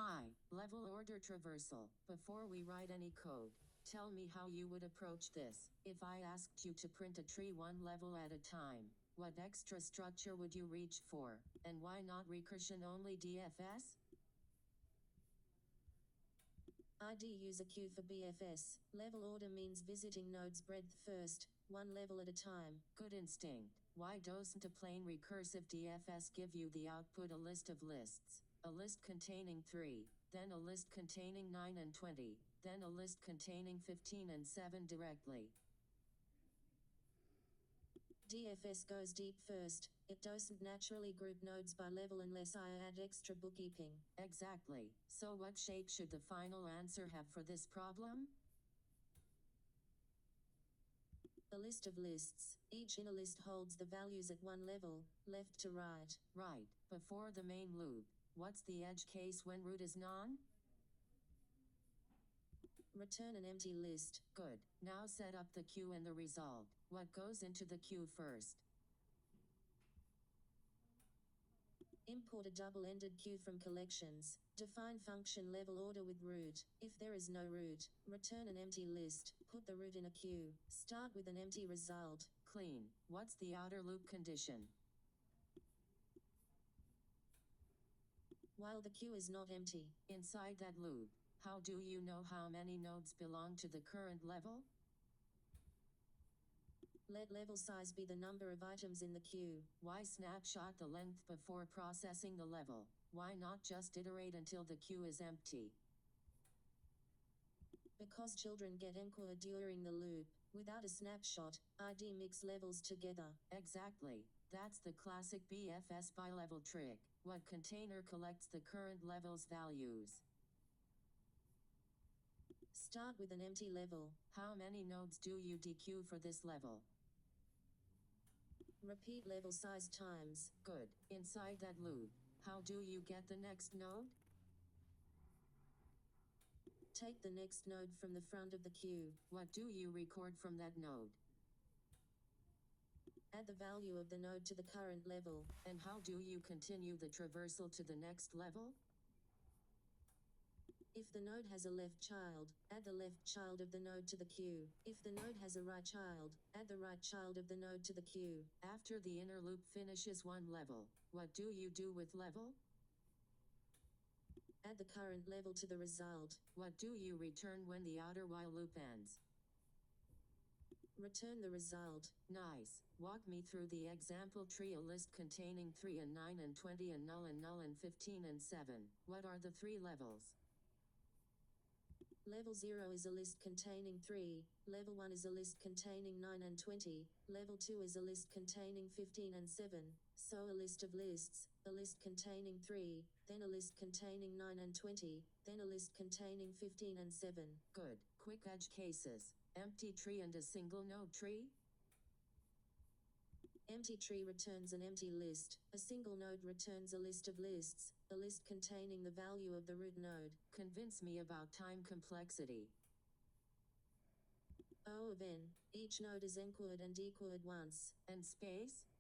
Hi, level order traversal. Before we write any code, tell me how you would approach this. If I asked you to print a tree one level at a time, what extra structure would you reach for? And why not recursion only DFS? I'd use a queue for BFS. Level order means visiting nodes breadth first, one level at a time. Good instinct. Why doesn't a plain recursive DFS give you the output a list of lists? A list containing 3, then a list containing 9 and 20, then a list containing 15 and 7 directly. DFS goes deep first. It doesn't naturally group nodes by level unless I add extra bookkeeping. Exactly. So what shape should the final answer have for this problem? A list of lists. Each inner list holds the values at one level, left to right. Right. Before the main loop. What's the edge case when root is none? Return an empty list. Good. Now set up the queue and the result. What goes into the queue first? Import a double-ended queue from collections. Define function level order with root. If there is no root, return an empty list. Put the root in a queue. Start with an empty result. Clean. What's the outer loop condition? While the queue is not empty. Inside that loop, how do you know how many nodes belong to the current level? Let level size be the number of items in the queue. Why snapshot the length before processing the level? Why not just iterate until the queue is empty? Because children get encoded during the loop. Without a snapshot, ID mix levels together. Exactly. That's the classic BFS bi-level trick. What container collects the current level's values? Start with an empty level. How many nodes do you dequeue for this level? Repeat level size times. Good. Inside that loop, how do you get the next node? Take the next node from the front of the queue. What do you record from that node? Add the value of the node to the current level. And how do you continue the traversal to the next level? If the node has a left child, add the left child of the node to the queue. If the node has a right child, add the right child of the node to the queue. After the inner loop finishes one level, what do you do with level? Add the current level to the result. What do you return when the outer while loop ends? Return the result. Nice. Walk me through the example tree, a list containing 3 and 9 and 20 and null and 15 and 7. What are the 3 levels? Level 0 is a list containing 3, level 1 is a list containing 9 and 20, level 2 is a list containing 15 and 7, so a list of lists, a list containing 3, then a list containing 9 and 20, then a list containing 15 and 7. Good. Quick edge cases. Empty tree and a single node tree? Empty tree returns an empty list. A single node returns a list of lists, a list containing the value of the root node. Convince me about time complexity. O of n. Each node is encoded and decoded once. And space?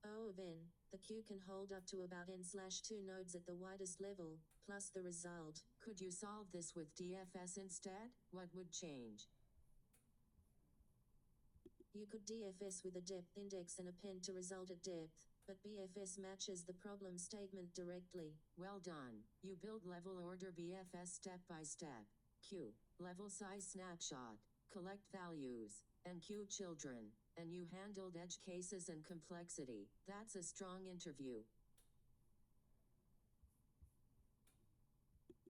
O of n. The queue can hold up to about n/2 nodes at the widest level, plus the result. Could you solve this with DFS instead? What would change? You could DFS with a depth index and append to result at depth, but BFS matches the problem statement directly. Well done. You build level order BFS step by step. Queue, level size snapshot, collect values, and queue children. And you handled edge cases and complexity. That's a strong interview.